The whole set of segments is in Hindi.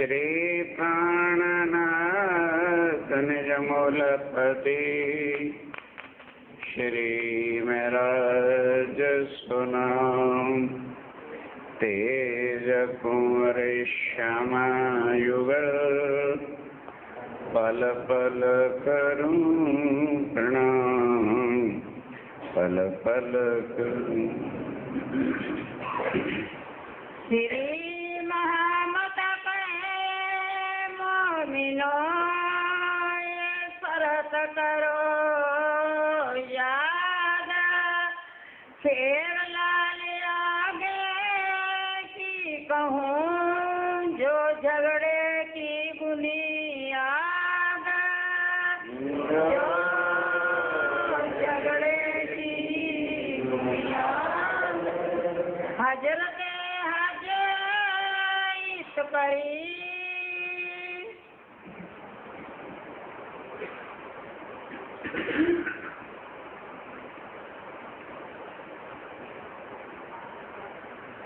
श्री प्राणनाथ निज मूलपति श्री महराज सुनाम तेज कुंवर श्यामा युगल पल पल करूं प्रणाम पल पल करूं। श्री महामत मोमिनो सरत करो याद फेर लाल आगे की कहूँ जो झगड़े की बुनियाद जो झगड़े की बुनियाद हजरत हज इस करी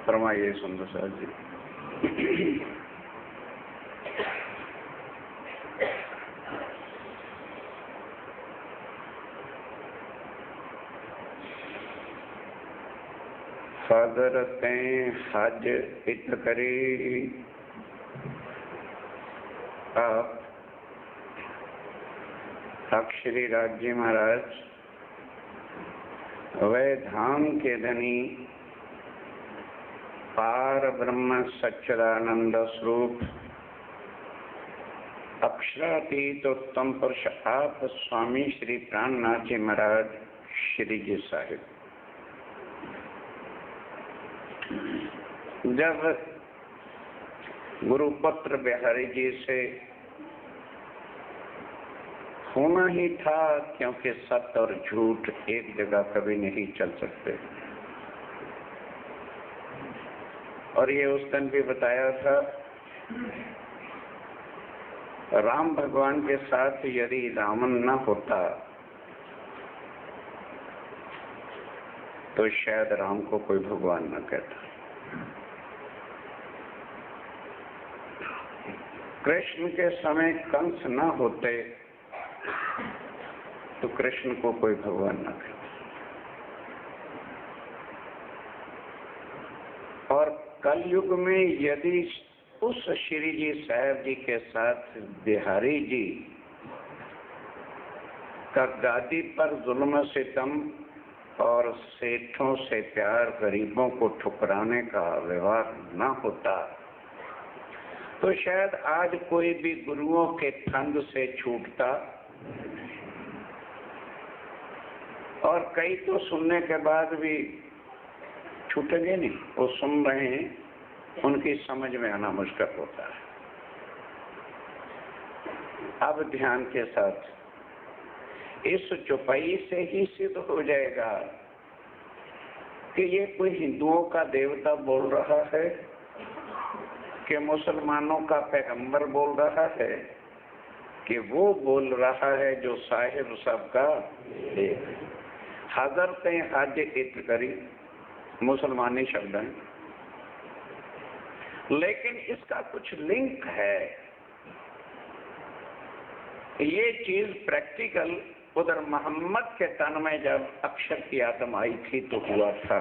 फरमाइए सुंदर साहब जी। हज़रते हज इत करी आप श्री राज्य महाराज वह धाम के धनी पार ब्रह्म सच्चिदानंद स्वरूप अक्षरातीत उत्तम पुरुष आप स्वामी श्री प्राणनाथ जी महाराज श्री जी साहिब जब गुरुपुत्र बिहारी जी से होना ही था, क्योंकि सत्य और झूठ एक जगह कभी नहीं चल सकते, और ये उस दिन भी बताया था, राम भगवान के साथ यदि रावण न होता तो शायद राम को कोई भगवान न कहता। कृष्ण के समय कंस न होते तो कृष्ण को कोई भगवान न कहता। और कलयुग में यदि उस श्री जी साहब जी के साथ बिहारी जी का गादी पर जुल्म सितम और सेठों से प्यार, गरीबों को ठुकराने का व्यवहार न होता तो शायद आज कोई भी गुरुओं के फंद से छूटता, और कई तो सुनने के बाद भी छूटेंगे नहीं, वो सुन रहे हैं, उनकी समझ में आना मुश्किल होता है। अब ध्यान के साथ इस चौपाई से ही सिद्ध हो जाएगा कि ये कोई हिंदुओं का देवता बोल रहा है कि मुसलमानों का पैगंबर बोल रहा है कि वो बोल रहा है जो साहिब सबका देव। हज़रते हज इत करी मुसलमानी शब्द है, लेकिन इसका कुछ लिंक है। ये चीज प्रैक्टिकल उधर मोहम्मद के तन में जब अक्षर की आत्म आई थी तो हुआ था।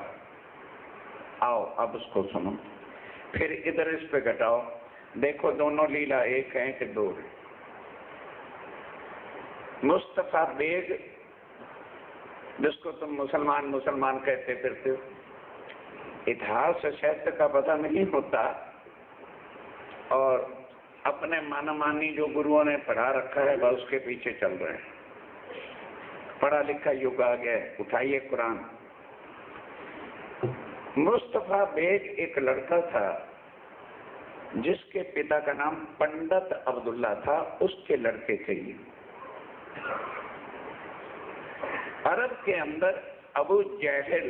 आओ अब उसको सुनो, फिर इधर इस पे घटाओ, देखो दोनों लीला एक है कि दो है। मुस्तफा बेग जिसको तुम मुसलमान मुसलमान कहते फिरते हो, इतिहास साहित्य का पता नहीं होता, और अपने मनमानी जो गुरुओं ने पढ़ा रखा है बस उसके पीछे चल रहे हैं। पढ़ा लिखा युग आ गया, उठाइए कुरान। मुस्तफा बेग एक लड़का था जिसके पिता का नाम पंडित अब्दुल्ला था, उसके लड़के थे ये। अरब के अंदर अबू जहल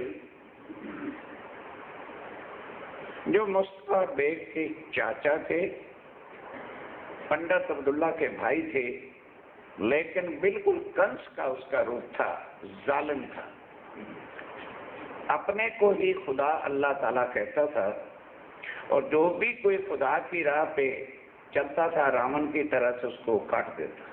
जो मुस्तफा बेग के चाचा थे, पंडित अब्दुल्ला के भाई थे, लेकिन बिल्कुल कंस का उसका रूप था, जालिम था। अपने को ही खुदा अल्लाह ताला कहता था, और जो भी कोई खुदा की राह पे चलता था रावण की तरह से उसको काट देता।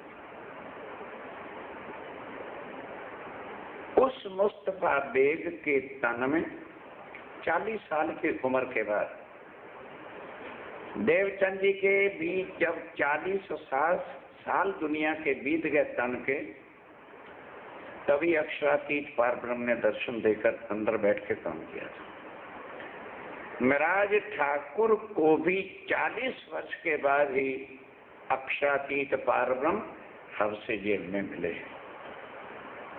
उस मुस्तफा बेग के तन में 40 साल की उम्र के बाद देवचंद जी के बीच जब 40 साल दुनिया के बीत गए तन के, तभी अक्षरातीत पारब्रह्म ने दर्शन देकर अंदर बैठ के काम किया था। महाराज ठाकुर को भी 40 वर्ष के बाद ही अक्षरातीत पारब्रह्म हमसे जेल में मिले,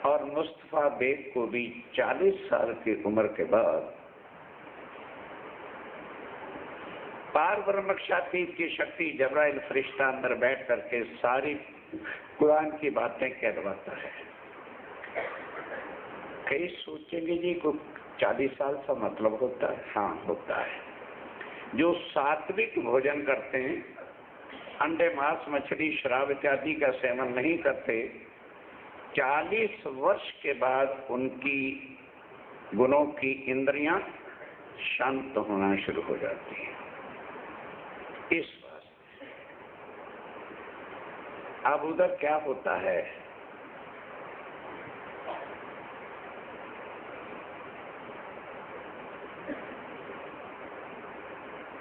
और मुस्तफा बेग को भी 40 साल की उम्र के बाद पारब्रह्म अक्षरातीत की शक्ति जबराइल फरिश्ता अंदर बैठ करके सारी कुरान की बातें कहलवाता है। कई सोचेंगे जी को 40 साल का मतलब होता है? हाँ होता है। जो सात्विक भोजन करते हैं, अंडे मांस मछली शराब इत्यादि का सेवन नहीं करते, 40 वर्ष के बाद उनकी गुणों की इंद्रियां शांत होना शुरू हो जाती है। इस वास्ते अब उधर क्या होता है,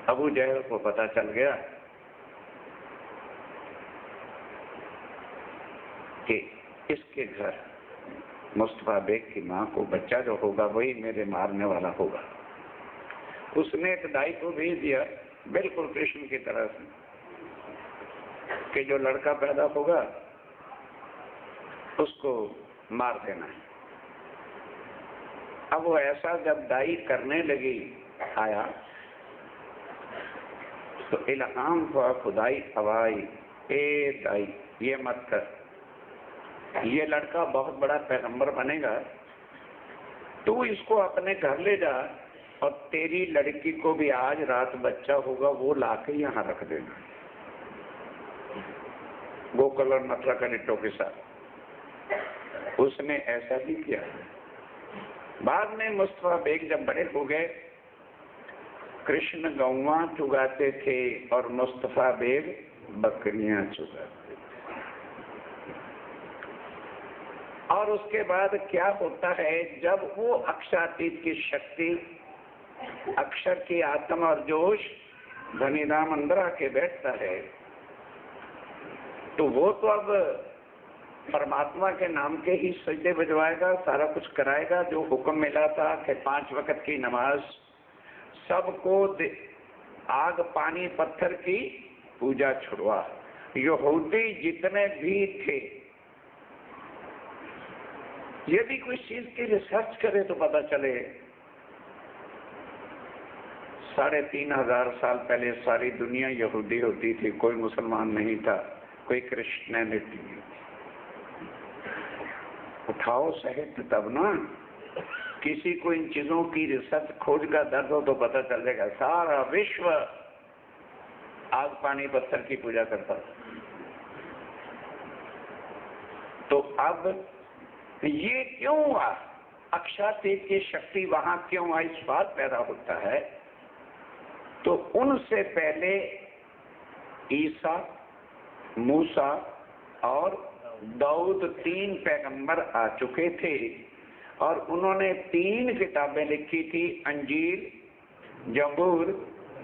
अबू जहल को पता चल गया कि इसके घर मुस्तफा बेग की मां को बच्चा जो होगा वही मेरे मारने वाला होगा। उसने एक दाई को भेज दिया, बिल्कुल कृष्ण की तरह से, कि जो लड़का पैदा होगा उसको मार देना है। अब वो ऐसा जब दाई करने लगी आया तो इल्हाम हुआ खुदाई हवाई, ए दाई ये मत कर, ये लड़का बहुत बड़ा पैगंबर बनेगा, तू इसको अपने घर ले जा और तेरी लड़की को भी आज रात बच्चा होगा वो लाके यहाँ रख देना, गोकुल और मथुरा का निट्टों के साथ। उसने ऐसा ही किया। बाद में मुस्तफा बेग जब बड़े हो गए, कृष्ण गौवा चुगाते थे और मुस्तफा बेग बकरियां चुगाते थे। और उसके बाद क्या होता है, जब वो अक्षरातीत की शक्ति, अक्षर की आत्मा और जोश धनीराम अंदर आके बैठता है, तो वो तो अब परमात्मा के नाम के ही सजदे बजवाएगा, सारा कुछ कराएगा। जो हुक्म मिला था कि 5 वक्त की नमाज, सबको आग पानी पत्थर की पूजा छुड़वा। यहूदी जितने भी थे, यदि कोई चीज की रिसर्च करे तो पता चले 3500 साल पहले सारी दुनिया यहूदी होती थी, कोई मुसलमान नहीं था, कोई क्रिश्चियनिटी नहीं थी। उठाओ साहित्य तब ना, किसी को इन चीजों की रिसर्च खोज का दर्द हो तो पता चल जाएगा। सारा विश्व आग पानी पत्थर की पूजा करता था। तो अब ये क्यों हुआ, अक्षरातीत की शक्ति वहां क्यों आई, सवाल पैदा होता है। तो उनसे पहले ईसा, मूसा और दाऊद 3 पैगंबर आ चुके थे और उन्होंने 3 किताबें लिखी थी, अंजील, जबूर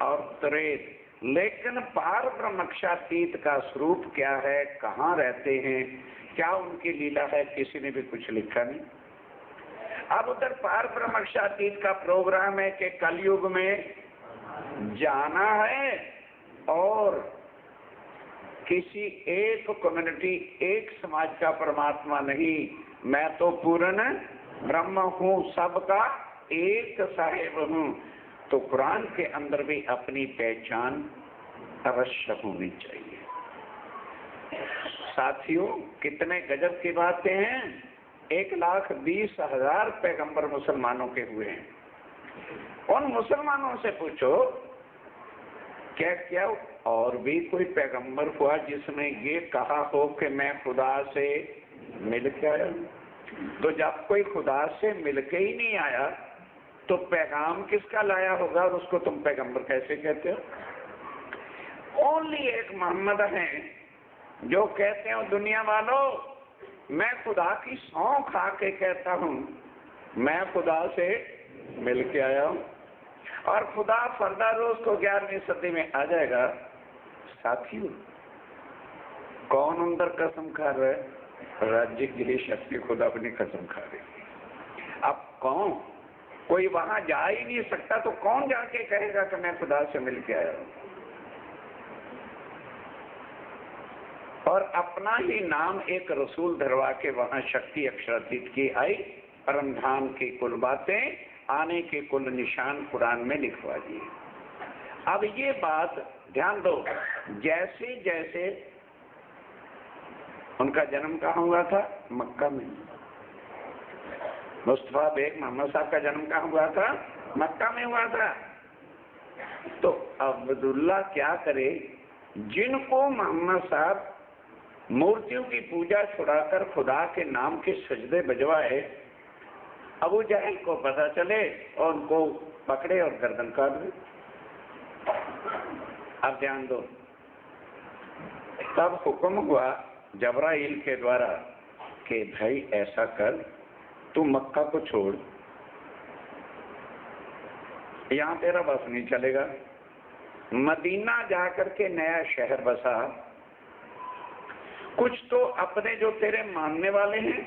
और तौरात। लेकिन पार ब्रह्म अक्षरातीत का स्वरूप क्या है, कहाँ रहते हैं, क्या उनकी लीला है, किसी ने भी कुछ लिखा नहीं। अब उधर पार ब्रह्म अक्षरातीत का प्रोग्राम है कि कलयुग में जाना है और किसी एक कम्युनिटी, एक समाज का परमात्मा नहीं, मैं तो पूर्ण ब्रह्म हूँ, सबका एक साहेब हूँ। तो कुरान के अंदर भी अपनी पहचान अवश्य होनी चाहिए। साथियों, कितने गजब की बातें हैं। 1,20,000 पैगंबर मुसलमानों के हुए हैं। उन मुसलमानों से पूछो क्या क्या और भी कोई पैगंबर हुआ जिसने ये कहा हो कि मैं खुदा से मिल के आया। तो जब कोई खुदा से मिल के ही नहीं आया तो पैगाम किसका लाया होगा और उसको तुम पैगंबर कैसे कहते हो। ओनली एक मोहम्मद है जो कहते हो दुनिया वालों, मैं खुदा की सौं खा के कहता हूं मैं खुदा से मिल के आया हूं, और खुदा फरदा रोज को 11वीं सदी में आ जाएगा। साथियों, कौन अंदर कसम खा रहा है? राज्य की ही शक्ति खुद अपनी कसम खा रही है। अब कौन, कोई वहां जा ही नहीं सकता तो कौन जाके कहेगा कि मैं खुदा से मिल के आया हूं? और अपना ही नाम एक रसूल धरवा के वहां शक्ति अक्षरातीत की आई, परमधाम की कुल बातें, आने के कुल निशान कुरान में लिखवा दिए। अब ये बात ध्यान दो, जैसे जैसे उनका जन्म कहाँ हुआ था? मक्का में। मुस्तफा बेग मोहम्मद साहब का जन्म कहाँ हुआ था? मक्का में हुआ था। तो अब्दुल्ला क्या करे, जिनको मोहम्मद साहब मूर्तियों की पूजा छुड़ाकर खुदा के नाम के सजदे बजवाए, अबू जहल को पता चले और उनको पकड़े और गर्दन काट दे। अब ध्यान दो, तब हुक्म हुआ जबराइल के द्वारा कि भाई ऐसा कर, तू मक्का को छोड़, यहां तेरा बस नहीं चलेगा, मदीना जाकर के नया शहर बसा, कुछ तो अपने जो तेरे मानने वाले हैं,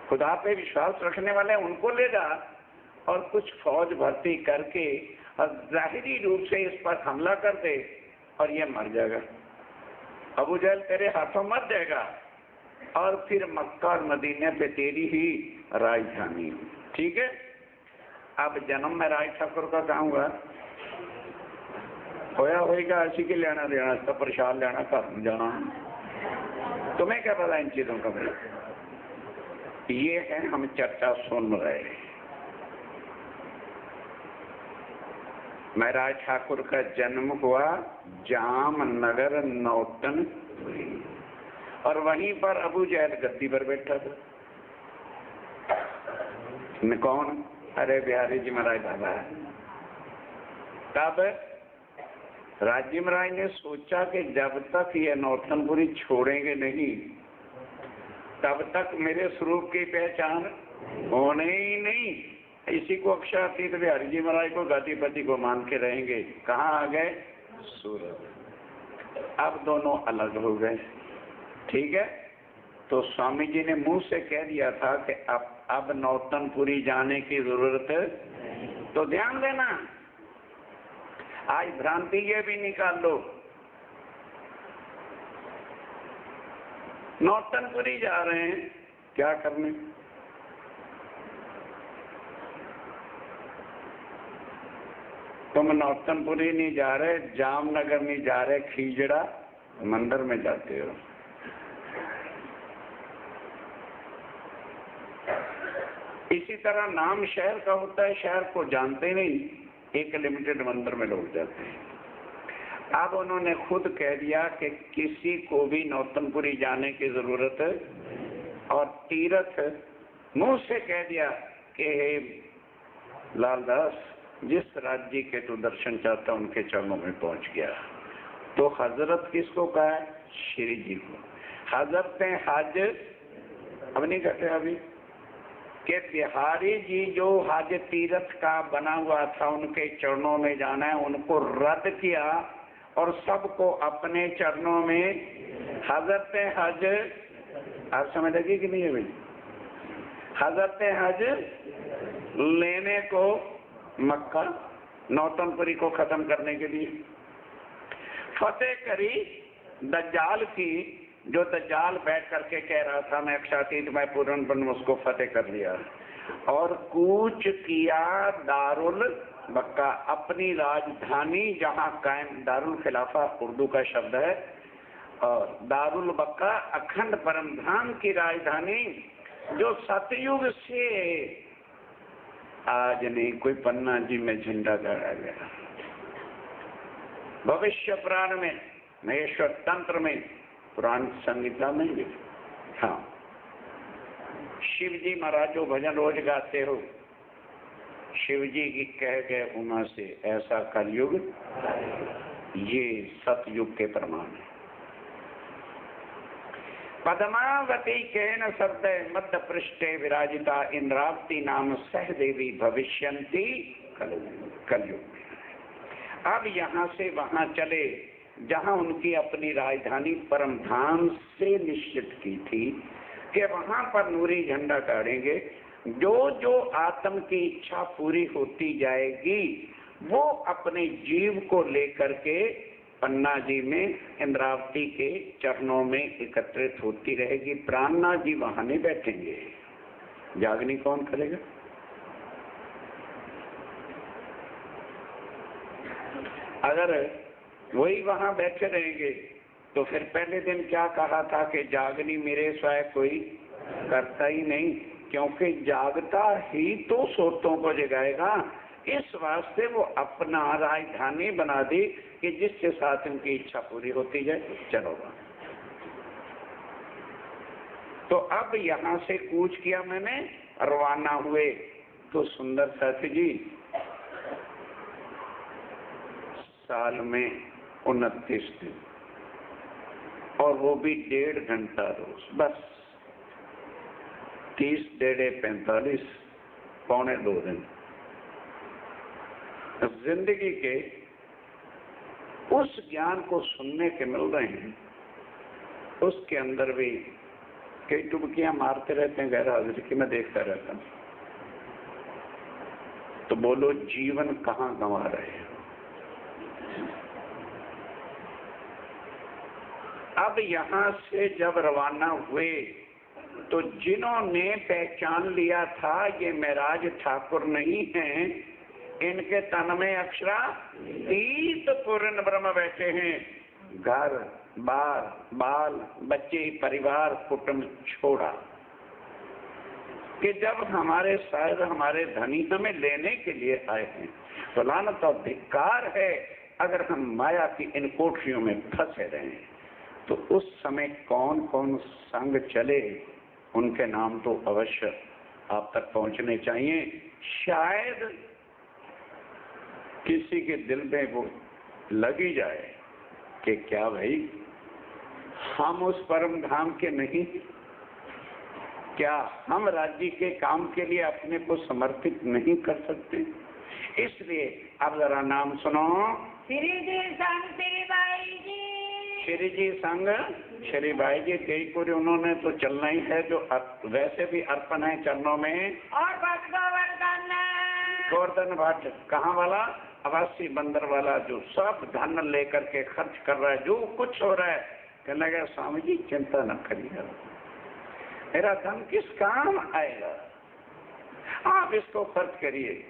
खुदा पे विश्वास रखने वाले हैं, उनको ले जा, और कुछ फौज भर्ती करके और जाहिरी रूप से इस पर हमला कर दे और ये मर जाएगा। अबू जहल तेरे हाथों मर जाएगा और फिर मक्का और मदीने पे तेरी ही राजधानी। ठीक है। अब जन्म में राय ठाकुर का कहाँ हुआ? होया होएगा, ऐसी के लेना देना, इसका प्रसाद लेना, घर जाना। तुम्हें क्या पता इन चीजों का? भाई ये है, हम चर्चा सुन रहे हैं। महराज ठाकुर का जन्म हुआ जामनगर नौतन, और वहीं पर अबू जहल गद्दी पर बैठा था। कौन? अरे बिहारी जी महाराज बाबा। तब राजी महाराज ने सोचा कि जब तक ये नौतनपुरी छोड़ेंगे नहीं, तब तक मेरे स्वरूप की पहचान होने ही नहीं। इसी को अक्षरातीत बिहारी जी महाराज को गादीपति को मान के रहेंगे। कहाँ आ गए? सूरत। अब दोनों अलग हो गए। ठीक है। तो स्वामी जी ने मुंह से कह दिया था कि अब नौतनपुरी जाने की जरूरत है। तो ध्यान देना, आज भ्रांति ये भी निकाल लो, नौतनपुरी जा रहे हैं क्या करने? तुम नौतनपुरी नहीं जा रहे, जामनगर नहीं जा रहे, खीजड़ा मंदिर में जाते हो। इसी तरह नाम शहर का होता है, शहर को जानते नहीं, एक लिमिटेड मंदिर में लोग जाते हैं। अब उन्होंने खुद कह दिया कि किसी को भी नौतनपुरी जाने की जरूरत है, और तीर्थ मुंह से कह दिया कि हे लालदास, जिस राज्य के तो दर्शन चाहता उनके चरणों में पहुंच गया। तो हजरत किसको कहा है? श्री जी को। हजरत हज अब नहीं कहते अभी कि बिहारी जी जो हज तीर्थ का बना हुआ था उनके चरणों में जाना है, उनको रद्द किया और सबको अपने चरणों में हजरत हज। आप समझ लगी कि नहीं है भाई? हजरत हज लेने को मक्का, नौतनपुरी को खत्म करने के लिए फतेह करी दज्जाल की, जो दज्जाल बैठ करके कह रहा था मैं अक्षरातीत मैं पूर्ण ब्रह्म, उसको फतेह कर लिया। और कूच किया दारुल मक्का, अपनी राजधानी जहां कायम, दारुल खिलाफा उर्दू का शब्द है, और दारुल मक्का अखंड परमधाम की राजधानी, जो सतयुग से आज नहीं, कोई पन्ना जी में झंडा गाड़ा गया। भविष्य पुराण में, महेश्वर तंत्र में, पुराण संहिता में भी। हाँ, शिव जी महाराज जो भजन रोज गाते हो, शिव जी की कह गए उमा से ऐसा कलयुग। ये सतयुग के प्रमाण है। पद्मावती केन शब्द मध्य पृष्ठे विराजिता इंद्रावती नाम सहदेवी भविष्यंती कलयुग में। अब यहाँ से वहां चले जहां उनकी अपनी राजधानी परम धाम से निश्चित की थी कि वहां पर नूरी झंडा गाड़ेंगे। जो जो आत्म की इच्छा पूरी होती जाएगी वो अपने जीव को लेकर के पन्ना जी में इंद्रावती के चरणों में एकत्रित होती रहेगी। प्राणनाथ जी वहां नहीं बैठेंगे, जागनी कौन करेगा? अगर वही वहां बैठे रहेंगे तो फिर पहले दिन क्या कहा था कि जागनी मेरे स्वयं कोई करता ही नहीं, क्योंकि जागता ही तो सोतों को जगाएगा। इस वास्ते वो अपना राजधानी बना दी कि जिसके साथ उनकी इच्छा पूरी होती जाए। चलो तो अब यहाँ से कूच किया मैंने, रवाना हुए तो सुंदर साथी जी साल में 29 दिन और वो भी 1.5 घंटा रोज, बस 30 डेढ़े 45 पौने 2 दिन। जिंदगी के उस ज्ञान को सुनने के मिल रहे हैं, उसके अंदर भी कई टुबकियां मारते रहते हैं गैर हाजिरी की, मैं देखता रहता हूं। तो बोलो जीवन कहां गंवा रहे हैं? अब यहां से जब रवाना हुए तो जिन्होंने पहचान लिया था ये महराज ठाकुर नहीं हैं, इनके तन में अक्षरा तीत पूर्ण ब्रह्म बैठे हैं। घर बार बाल बच्चे परिवार कुटुंब छोड़ा कि जब हमारे शायद हमारे धनी हमें लेने के लिए आए हैं तो लानत और धिक्कार है अगर हम माया की इन कोठरियों में फंसे रहे हैं। तो उस समय कौन कौन संग चले उनके नाम तो अवश्य आप तक पहुंचने चाहिए। शायद किसी के दिल में वो लग ही जाए कि क्या भाई हम उस परम धाम के नहीं, क्या हम राज्य के काम के लिए अपने को समर्पित नहीं कर सकते? इसलिए अब जरा नाम सुनो। श्री जी संग श्री बाई जी, श्री जी संग श्री बाई जी तेईपुरी, उन्होंने तो चलना ही है, जो वैसे भी अर्पण है चरणों में। और भक्त गोवर्धन भट्ट कहाँ वाला? अवासी बंदर वाला, जो सब धन लेकर के खर्च कर रहा है, जो कुछ हो रहा है। कहने लगा स्वामी जी चिंता न करिए, मेरा धन किस काम आएगा, आप इसको खर्च करिए।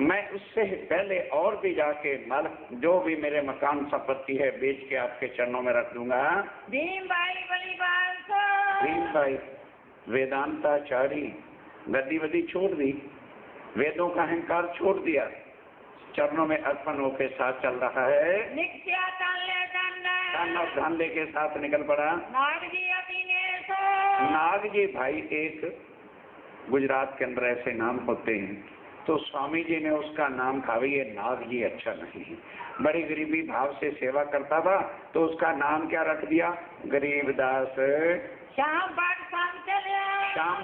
मैं उससे पहले और भी जाके माल जो भी मेरे मकान संपत्ति है बेच के आपके चरणों में रख दूंगा। भीम भाई भीम भाई वेदांताचारी, गद्दी वद्दी छोड़ दी, वेदों का अहंकार छोड़ दिया, चरणों में अर्पण होके साथ चल रहा है। धनले के साथ निकल पड़ा। नाग जी भाई एक गुजरात के अंदर ऐसे नाम होते हैं, तो स्वामी जी ने उसका नाम कहा ये नाग जी अच्छा नहीं है, बड़ी गरीबी भाव से सेवा करता था, तो उसका नाम क्या रख दिया? गरीबदास। श्याम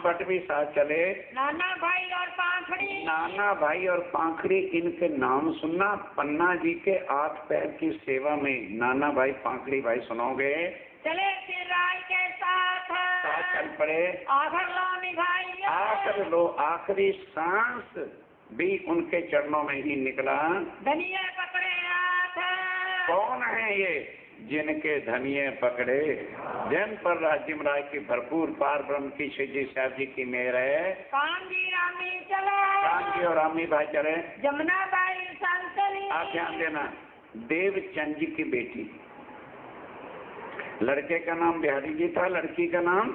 भट्ट भी साथ चले। नाना भाई और पाखड़ी, नाना भाई और पाखड़ी, इनके नाम सुनना। पन्ना जी के 8 पैर की सेवा में नाना भाई पाखड़ी भाई सुनोगे। चले फिर राय के साथ चल पड़े। आखिर लो आखिरी सांस भी उनके चरणों में ही निकला। धनिया पकड़े हाथ। कौन है ये? जिनके धनिये पकड़े, जिन पर राजिम राय की भरपूर पार ब्रह्म की शिवजी साहब जी की मेहर है। कांजी रामी चले, कांजी और रामी भाई चले। जमुना बाई संतली। आप ध्यान देना, देवचंद जी की बेटी, लड़के का नाम बिहारी जी था, लड़की का नाम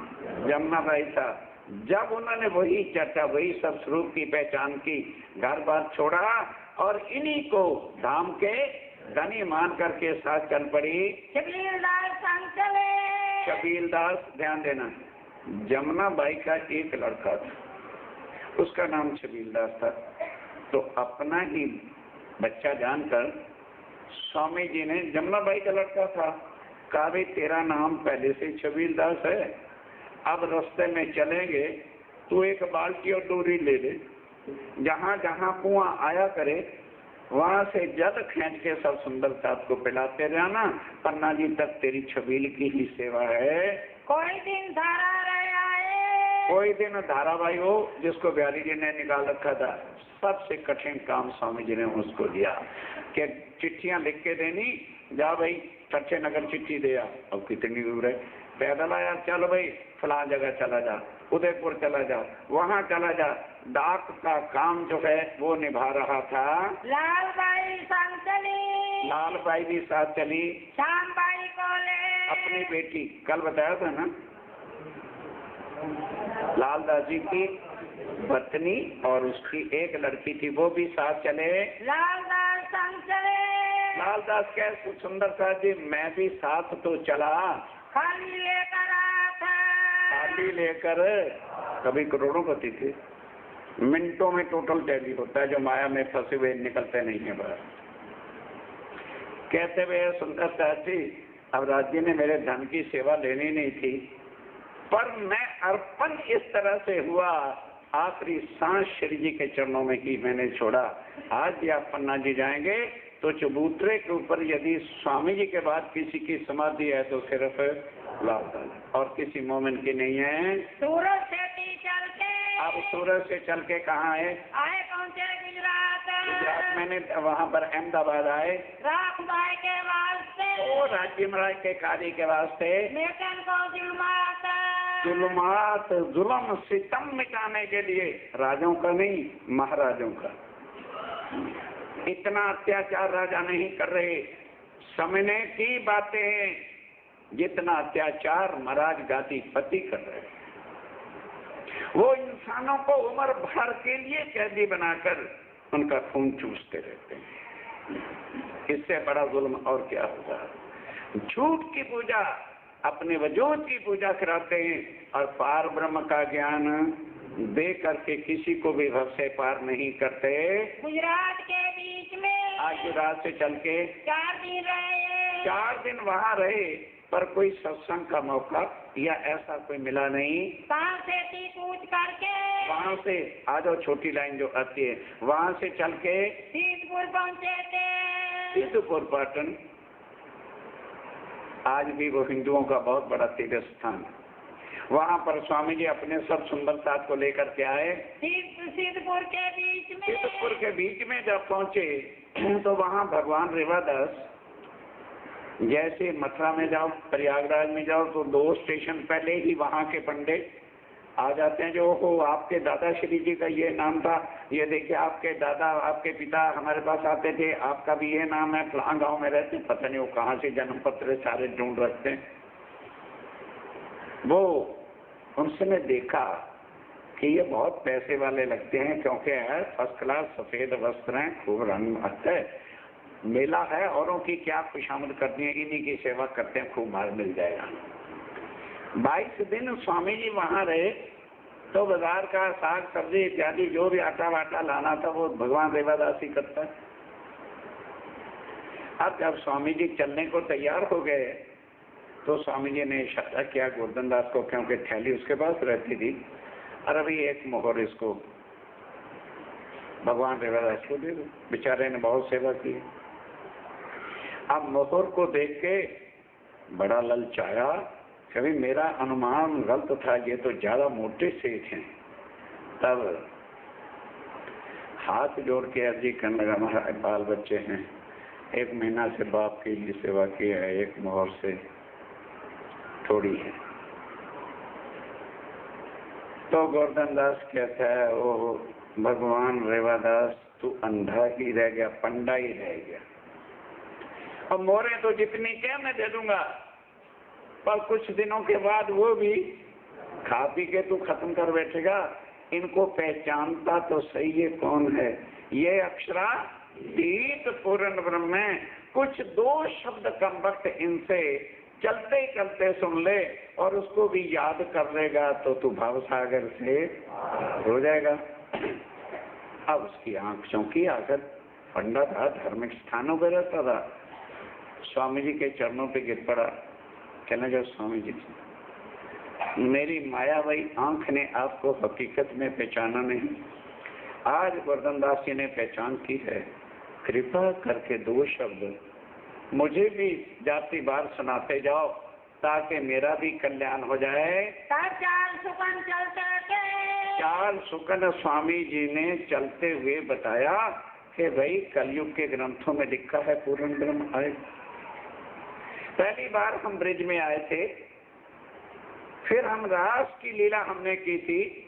जमुना बाई था। जब उन्होंने वही चर्चा वही सब स्वरूप की पहचान की, घर बार छोड़ा और इन्हीं को धाम के धनी मान करके साथ चल पड़ी। शबीलदास, ध्यान देना, जमुना बाई का एक लड़का था, उसका नाम शबीलदास था। तो अपना ही बच्चा जानकर स्वामी जी ने, जमुनाबाई का लड़का था, कहा भाई तेरा नाम पहले से छबीलदास है, अब रास्ते में चलेंगे तू एक बाल्टी और डोरी ले ले, जहाँ जहाँ कुआं आया करे वहां से जल खींच के सब सुंदर साथ को पिलाते रहना, पन्ना जी तक तेरी छबील की ही सेवा है। कोई दिन धारा रह आए, कोई दिन धारावाही हो जिसको बिहारी जी ने निकाल रखा था। सबसे कठिन काम स्वामी जी ने उसको दिया कि चिट्ठियां लिख के देनी, जा भाई टच्चे नगर चिट्ठी दे आ, अब कितनी दूर है, पैदल आया, चलो भाई फला जगह चला जा, उदयपुर चला जा, वहाँ चला जा। डाक का काम जो है वो निभा रहा था लालबाई संग चली, लालबाई भी साथ चली, श्यामबाई को ले अपनी बेटी, कल बताया था ना, लालदास जी की पत्नी और उसकी एक लड़की थी, वो भी साथ चले। लालदास संग चले, लालदास कह सुंदर साथ जी मैं भी साथ तो चला, खाली लेकर आया था, खाली लेकर, कभी करोड़ोंपति थे, मिनटों में टोटल टैली होता है, जो माया में फंसे हुए निकलते नहीं है बाहर। कहते हुए सुंदर साथ जी अब राज्य ने मेरे धन की सेवा लेनी नहीं थी, पर मैं अर्पण इस तरह से हुआ, आखिरी सांस श्री जी के चरणों में ही मैंने छोड़ा। आज भी आप पन्ना जी जाएंगे तो चबूतरे के ऊपर यदि स्वामी जी के बाद किसी की समाधि है तो सिर्फ लालदास और किसी मोमिन की नहीं है। सूरत से चल के, अब सूरत से चल के कहाँ है आए, पहुँचे गुजरात, गुजरात, मैंने वहाँ पर अहमदाबाद आए, राम भाई के वास्ते, वो राज्य महाराज के कार्य के वास्ते, लेकिन को जुल्मात जुल्म सितम मिटाने के लिए, राजाओं का नहीं महाराजों का। इतना अत्याचार राजा नहीं कर रहे, समझने की बातें हैं, जितना अत्याचार महाराज गादीपति कर रहे हैं। वो इंसानों को उम्र भर के लिए कैदी बनाकर उनका खून चूसते रहते हैं। इससे बड़ा जुल्म और क्या होगा। झूठ की पूजा, अपने वजूद की पूजा कराते हैं और पार ब्रह्म का ज्ञान दे करके किसी को भी भव से पार नहीं करते। गुजरात के बीच में आज गुजरात से चल के 4 दिन रहे, 4 दिन वहाँ रहे, पर कोई सत्संग का मौका या ऐसा कोई मिला नहीं। कहाँ से थी पूछ करके, वहाँ से आ जाओ, छोटी लाइन जो आती है वहाँ से चल के सीधपुर पहुँचे थे। सिद्धपुर पाटन आज भी वो हिंदुओं का बहुत बड़ा तीर्थ स्थान। वहाँ पर स्वामी जी अपने सब सुंदर साथ को लेकर के आए। सिद्धपुर के बीच में, सिद्धपुर के बीच में जब पहुँचे तो वहाँ भगवान रेवादास, जैसे मथुरा में जाओ, प्रयागराज में जाओ तो 2 स्टेशन पहले ही वहाँ के पंडित आ जाते हैं, जो हो आपके दादा श्री जी का ये नाम था, ये देखिए आपके दादा आपके पिता हमारे पास आते थे, आपका भी ये नाम है, फलां गांव में रहते, पता नहीं वो कहाँ से जन्म पत्र सारे ढूंढ रखते हैं। वो उनसे ने देखा कि ये बहुत पैसे वाले लगते हैं, क्योंकि है फर्स्ट क्लास सफेद वस्त्र हैं, खूब रंग अच्छा है, मेला है, औरों की क्या खुशामद करनी है, इन्हीं की सेवा करते हैं, खूब माल मिल जाएगा। 22 दिन स्वामी जी वहाँ रहे तो बाजार का साग सब्जी इत्यादि जो भी आटा वाटा लाना था वो भगवान रेवादास ही करता है। अब जब स्वामी जी चलने को तैयार हो गए तो स्वामी जी ने इशारा किया गोवर्धन दास को, क्योंकि थैली उसके पास रहती थी, और अभी एक मोहर इसको भगवान रेवादास को दे दो, बेचारे ने बहुत सेवा की। अब मोहर को देख के बड़ा ललचाया, कभी मेरा अनुमान गलत था, ये तो ज्यादा मोटे सेठ हैं। तब हाथ जोड़ के अर्जी करने लगा, हमारे बाल बच्चे हैं, 1 महीना से बाप की ही सेवा की है, एक मोहर से थोड़ी है। तो गोवर्धन दास कहता है, ओ भगवान रेवादास तू अंधा ही रह गया, पंडा ही रह गया, और मोहरें तो जितनी क्या मैं दे दूंगा, पर कुछ दिनों के बाद वो भी खा पी के तू खत्म कर बैठेगा। इनको पहचानता तो सही है कौन है, ये अक्षरा दीत पूर्ण ब्रह्म है। कुछ 2 शब्द कम वक्त इनसे चलते चलते सुन ले और उसको भी याद कर लेगा तो तू भाव सागर से हो जाएगा। अब उसकी आंख चौंकी आकर पंडा था, धार्मिक स्थानों पर रहता था। स्वामी जी के चरणों पे गिर पड़ा, कहने लगा स्वामी जी, मेरी मायावी आंख ने आपको हकीकत में पहचाना नहीं, आज गोवर्धन दास जी ने पहचान की है, कृपा करके 2 शब्द मुझे भी जाति बार सुनाते जाओ ताकि मेरा भी कल्याण हो जाए। चाल सुकन चलते थे, चाल सुकन स्वामी जी ने चलते हुए बताया कि भाई कलयुग के ग्रंथों में लिखा है पूर्ण ब्रह्म आए। पहली बार हम ब्रिज में आए थे, फिर हम रास की लीला हमने की थी,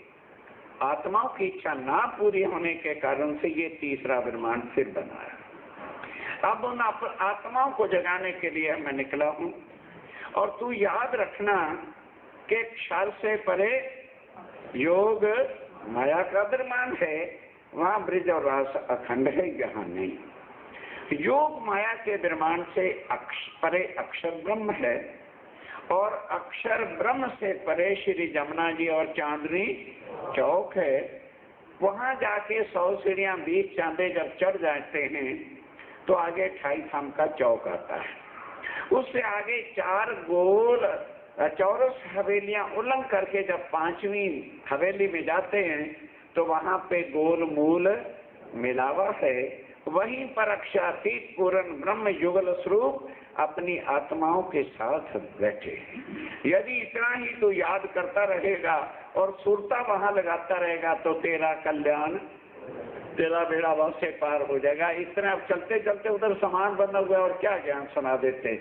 आत्माओं की इच्छा ना पूरी होने के कारण से ये तीसरा ब्रह्मांड फिर बनाया। अब उन आत्माओं को जगाने के लिए मैं निकला हूं, और तू याद रखना कि क्षर से परे योग माया का ब्रह्मांड है, वहां ब्रिज और रास अखंड है, यहाँ नहीं। योग माया के ब्रह्मांड से परे अक्षर ब्रह्म है, और अक्षर ब्रह्म से परे श्री जमुना जी और चांदनी चौक है। वहां जाके 100 सीढ़ियां 20 चांदे जब चढ़ जाते हैं तो आगे 28 थाम का चौक आता है। उससे आगे 4 गोल चौरस हवेलियां उल्लंघ करके जब 5वीं हवेली में जाते हैं तो वहां पे गोल मूल मिलावा है। वहीं पर अक्षरातीत पूर्ण ब्रह्म युगल स्वरूप अपनी आत्माओं के साथ बैठे। यदि इतना ही तू याद करता रहेगा और सुरता वहां लगाता रहेगा तो तेरा कल्याण, तेरा बेड़ा वहां से पार हो जाएगा। इतना चलते चलते उधर सामान बना हुआ और क्या ज्ञान सुना देते,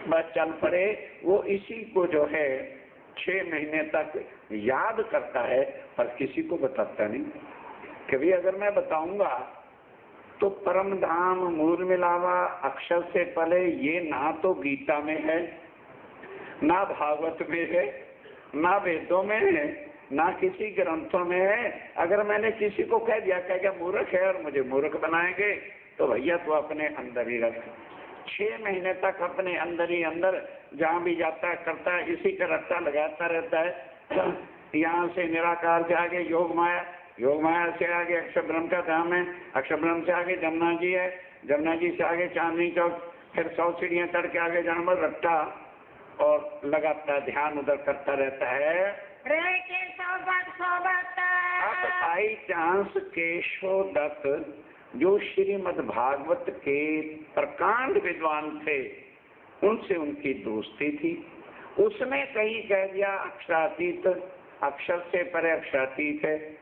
बस चल पड़े। वो इसी को जो है 6 महीने तक याद करता है पर किसी को बताता नहीं। कभी अगर मैं बताऊंगा तो परम धाम मूल मिलावा अक्षर से पहले ये ना तो गीता में है, ना भागवत में है, ना वेदों में है, ना किसी ग्रंथों में है। अगर मैंने किसी को कह दिया क्या मूर्ख है और मुझे मूर्ख बनाएंगे तो भैया तो अपने अंदर ही रख। 6 महीने तक अपने अंदर ही अंदर जहाँ भी जाता है करता है, इसी का रट्टा लगाता रहता है। यहाँ से निराकार से आगे योग माया, योग माया से आगे अक्षर ब्रह्म का धाम है, अक्षर ब्रह्म से आगे जमुना जी है, जमुना जी से आगे चांदनी चौक, फिर 100 सीढ़ियां चढ़ के आगे जानवर रट्टा और लगातार ध्यान उधर करता रहता है। अब बाई चांस केशव दत्त जो श्रीमद् भागवत के प्रकांड विद्वान थे, उनसे उनकी दोस्ती थी। उसने कहीं कह दिया अक्षरातीत, अक्षर से परे अक्षरातीत है।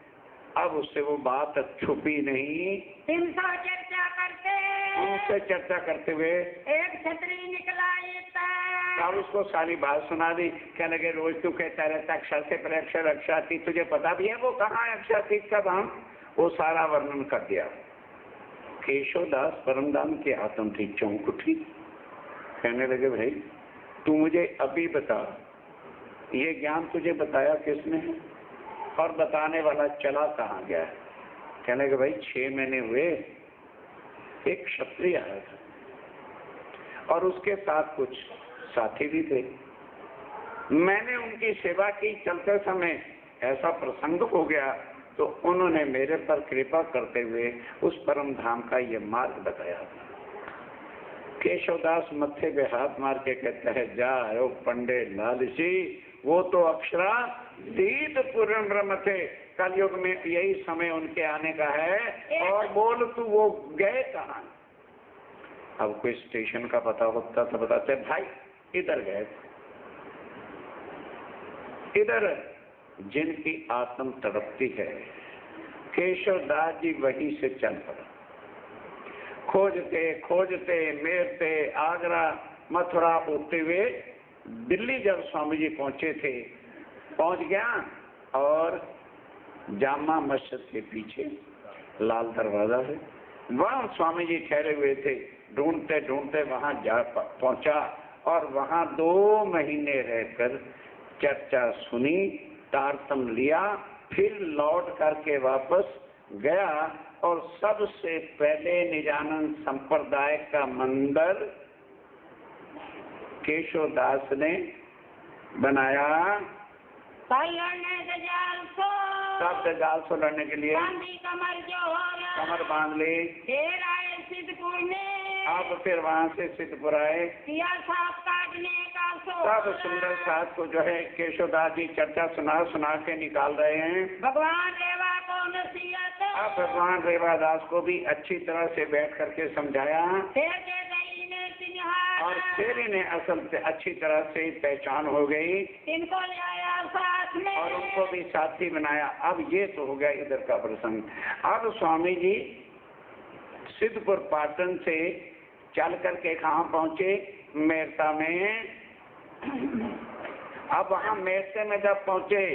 अब उससे वो बात छुपी नहीं, उनसे चर्चा करते हुए एक छतरी निकला अब उसको सारी बात सुना दी। कहने लगे रोज तू कहता रहता अक्षर से परे अक्षर, अक्षरातीत, तुझे पता भी है वो कहाँ है अक्षरातीत का धाम? वो सारा वर्णन कर दिया। केशवदास परमधाम के आत्म थी चौंक उठी। कहने लगे भाई तू मुझे अभी बता, ये ज्ञान तुझे बताया किसने है और बताने वाला चला कहाँ गया? कहने लगे भाई 6 महीने हुए, एक क्षत्रिय आया था और उसके साथ कुछ साथी भी थे। मैंने उनकी सेवा की, चलते समय ऐसा प्रसंग हो गया तो उन्होंने मेरे पर कृपा करते हुए उस परम धाम का ये मार्ग बताया। केशवदास मत्थे पे हाथ मार के कहता है, जाओ पंडे लालची, वो तो अक्षरातीत पूर्ण ब्रह्म थे, कलयुग में यही समय उनके आने का है। और बोल तू वो गए कहाँ? अब कोई स्टेशन का पता होता तो बताते भाई इधर गए, इधर जिनकी आत्म तड़पती है। केशवदास जी वहीं से चल पड़ा। खोजते खोजते मेरते आगरा मथुरा होते हुए दिल्ली जब स्वामी जी पहुंचे थे, पहुंच गया और जामा मस्जिद के पीछे लाल दरवाजा है, वहां स्वामी जी ठहरे हुए थे। ढूंढते ढूंढते वहां जा पहुंचा और वहां 2 महीने रहकर चर्चा सुनी, तारतम लिया, फिर लौट करके वापस गया और सबसे पहले निजानंद संप्रदाय का मंदिर केशवदास ने बनाया। शब्द जाल सुलझने के लिए गांधी कमर जो हो रहा कमर बांध ली। फिर आए सिद्धपुर में अब फिर वहाँ से सिद्धपुर आए। किया सांप काटने का सब सुंदर साथ को जो है केशवदास जी चर्चा सुना के निकाल रहे हैं। भगवान रेवा को नसीहत अब भगवान रेवादास को भी अच्छी तरह से बैठ करके समझाया फिर दे गई ने सिंहार और फिर इन्हें असल से अच्छी तरह से पहचान हो गई इनको ले आया साथ में और उनको भी साथी बनाया। अब ये तो हो गया इधर का प्रसंग। अब स्वामी जी सिद्धपुर पाटन से चल करके कहाँ पहुँचे? मेरता में। अब वहाँ मेरते में जब पहुँचे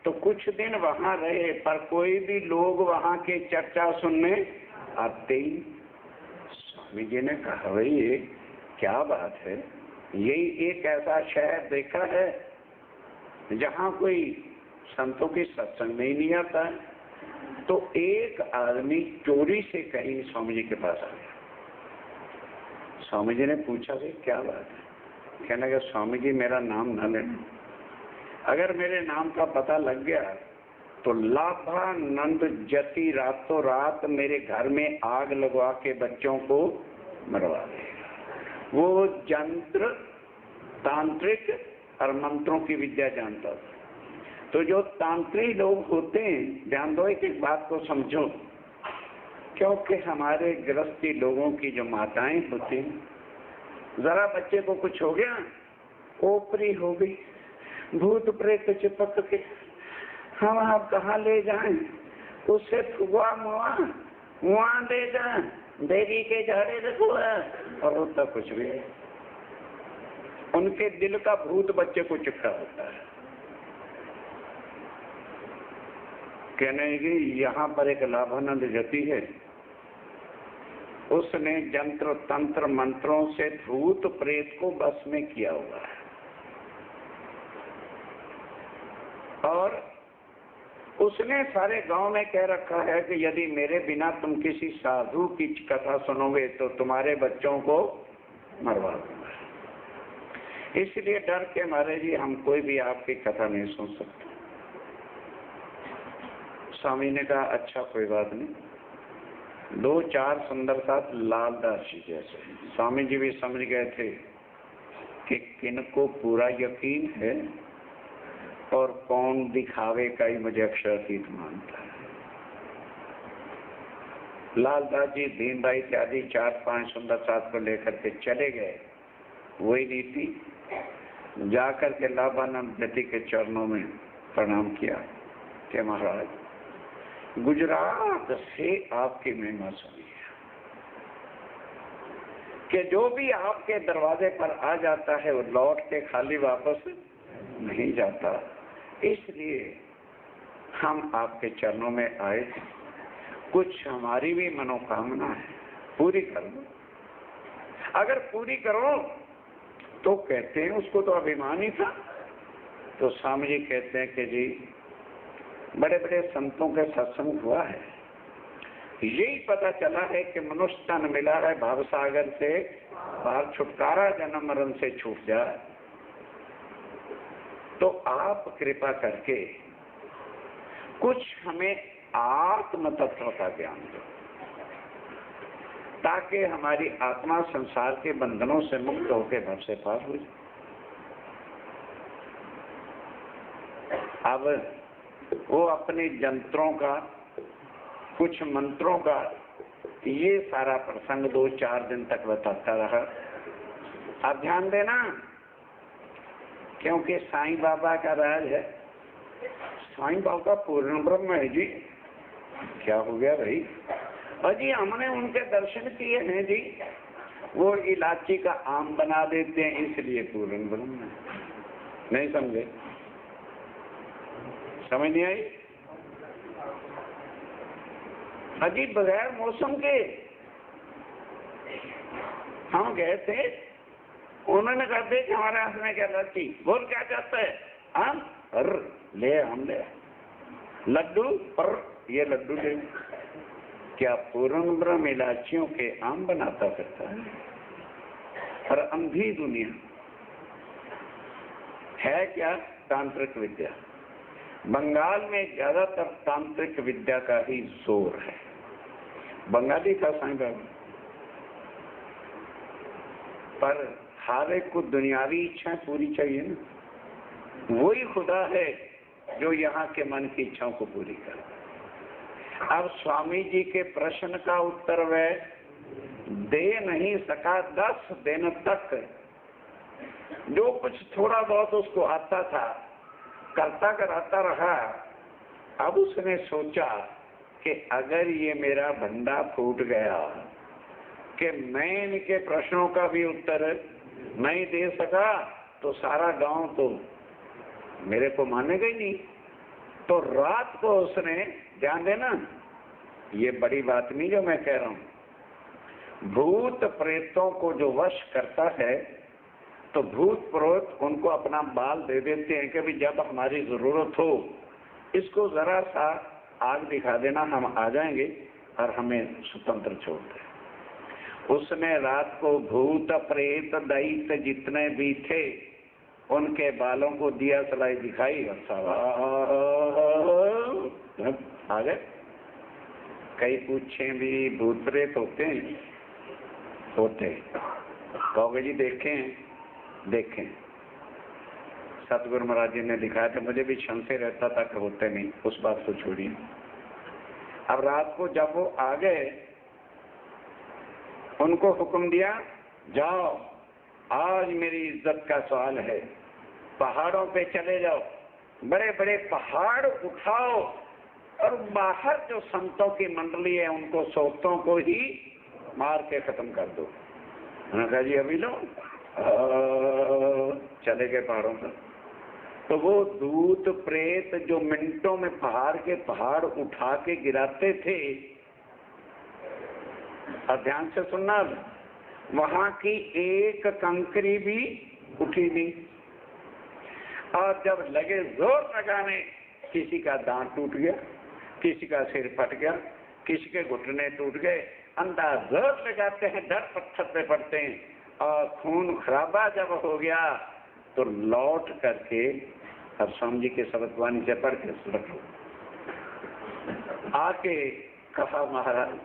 तो कुछ दिन वहाँ रहे, पर कोई भी लोग वहाँ के चर्चा सुनने आते ही। स्वामी जी ने कहा भाई ये क्या बात है, यही एक ऐसा शहर देखा है जहाँ कोई संतों की सत्संग में ही नहीं आता है। तो एक आदमी चोरी से कहीं स्वामी जी के पास आ गया। स्वामी जी ने पूछा कि क्या बात है? कहने लगा स्वामी जी मेरा नाम न लेना, अगर मेरे नाम का पता लग गया तो लाभानंद जति रातों रात मेरे घर में आग लगवा के बच्चों को मरवा देगा। वो यंत्र तांत्रिक और मंत्रों की विद्या जानता था। तो जो तांत्रिक लोग होते हैं, ध्यान दो एक बात को समझो, क्योंकि हमारे गृहस्थी लोगों की जो माताएं होती हैं, जरा बच्चे को कुछ हो गया, ओपरी हो गई, भूत प्रेत चिपक के, हम आप कहाँ ले जाएं? उससे फुआ मुआ वहाँ ले जाएं, देवी के झाड़े रखुआ, और होता कुछ भी। उनके दिल का भूत बच्चे को चिपका होता है। कहने की यहाँ पर एक लाभानंद जति है, उसने यंत्र तंत्र मंत्रों से भूत प्रेत को बस में किया हुआ है और उसने सारे गांव में कह रखा है कि यदि मेरे बिना तुम किसी साधु की कथा सुनोगे तो तुम्हारे बच्चों को मरवा दूंगा। इसलिए डर के मारे जी हम कोई भी आपकी कथा नहीं सुन सकते। स्वामी ने कहा अच्छा कोई बात नहीं। 2-4 सुंदर साथ लालदास जी जैसे स्वामी जी भी समझ गए थे कि किनको पूरा यकीन है और कौन दिखावे का ही मुझे अक्षरतीत मानता है। लालदास जी भीमभाई इत्यादि 4-5 सुंदर साथ को लेकर के चले गए। वही नीति जाकर के लाभानंद जति के चरणों में प्रणाम किया कि महाराज गुजरात से आपकी महिमा सुनी है कि जो भी आपके दरवाजे पर आ जाता है वो लौट के खाली वापस नहीं जाता। इसलिए हम आपके चरणों में आए थे, कुछ हमारी भी मनोकामना है, पूरी कर दो। अगर पूरी करो तो कहते हैं उसको तो अभिमान ही था। तो स्वामी जी कहते हैं कि जी बड़े बड़े संतों के सत्संग हुआ है, यही पता चला है कि मनुष्य तन मिला है भावसागर से बाहर, छुटकारा जन्म मरण से छूट जाए। तो आप कृपा करके कुछ हमें आत्म तत्व का ज्ञान दो ताकि हमारी आत्मा संसार के बंधनों से मुक्त होकर भव से पार हो जाए। अब वो अपने यंत्रों का कुछ मंत्रों का ये सारा प्रसंग 2-4 दिन तक बताता रहा। आप ध्यान देना क्योंकि साईं बाबा का राज है। साईं बाबा पूर्ण ब्रह्म है जी। क्या हो गया भाई? अजी हमने उनके दर्शन किए हैं जी, वो इलायची का आम बना देते हैं इसलिए पूर्ण ब्रह्म है। नहीं समझे? समझ नहीं आई? अजी बगैर मौसम के हम गए थे, उन्होंने कहा थे कि हमारे हाथ में क्या लड़की, बोल क्या चाहता है? आम ले, हम ले लड्डू, पर ये लड्डू ले। क्या पूर्ण ब्रह्म इलायचियों के आम बनाता करता है? और अंधी दुनिया है क्या? तांत्रिक विद्या बंगाल में ज्यादातर तांत्रिक विद्या का ही जोर है। बंगाली था साईं बाबा, पर हर एक को दुनियावी इच्छाएं पूरी चाहिए ना। वही खुदा है जो यहाँ के मन की इच्छाओं को पूरी करे। अब स्वामी जी के प्रश्न का उत्तर वह दे नहीं सका 10 दिन तक। जो कुछ थोड़ा बहुत उसको आता था करता कराता रहा। अब उसने सोचा कि अगर ये मेरा भंडा फूट गया कि मैं इनके प्रश्नों का भी उत्तर नहीं दे सका तो सारा गांव तो मेरे को मानेगा ही नहीं। तो रात को उसने, ध्यान देना ये बड़ी बात नहीं जो मैं कह रहा हूं, भूत प्रेतों को जो वश करता है तो भूत प्रेत उनको अपना बाल दे देते हैं कि भी जब हमारी जरूरत हो इसको जरा सा आग दिखा देना, हम आ जाएंगे और हमें स्वतंत्र छोड़ दे। उसने रात को भूत प्रेत दैत्य जितने भी थे उनके बालों को दिया सलाई दिखाई और आ गए। कई पूछे भी भूत प्रेत होते हैं? होते। कहोगे जी देखें सतगुरु महाराज जी ने दिखाया था, मुझे भी क्षण से रहता था कि होते नहीं, उस बात को छोड़िए। अब रात को जब वो आ गए उनको हुक्म दिया जाओ आज मेरी इज्जत का सवाल है, पहाड़ों पे चले जाओ, बड़े बड़े पहाड़ उठाओ और बाहर जो संतों की मंडली है उनको सोतों को ही मार के खत्म कर दो। उन्होंने कहा जी अभी लो। चले गए पहाड़ों पर। तो वो भूत प्रेत जो मिनटों में पहाड़ के पहाड़ उठा के गिराते थे, और ध्यान से सुनना, वहां की एक कंकरी भी उठी नहीं। और जब लगे जोर लगाने, किसी का दांत टूट गया, किसी का सिर फट गया, किसी के घुटने टूट गए। अंदाज जोर लगाते हैं, डर पत्थर पे पड़ते हैं। और खून खराबा जब हो गया तो लौट करके अब स्वामी जी के शब्दवाणी से पढ़ के रखो। आके कहा महाराज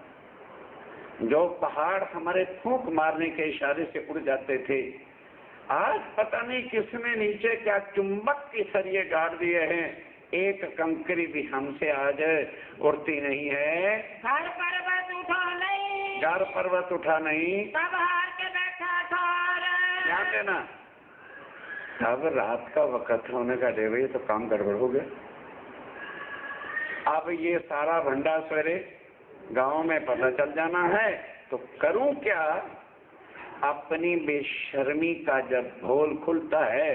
जो पहाड़ हमारे फूंक मारने के इशारे से उड़ जाते थे, आज पता नहीं किसने नीचे क्या चुंबक के सरिये गाड़ दिए हैं, एक कंकरी भी हमसे आज उड़ती नहीं है। घर पर्वत उठा नहीं, घर पर्वत उठा नहीं, सब हार के बैठा था। ध्यान देना, अब रात का वक्त होने का डेढ़ बजे तो काम गड़बड़ हो गया। अब ये सारा भंडा सवेरे गांव में पता चल जाना है तो करूं क्या। अपनी बेशर्मी का जब भोल खुलता है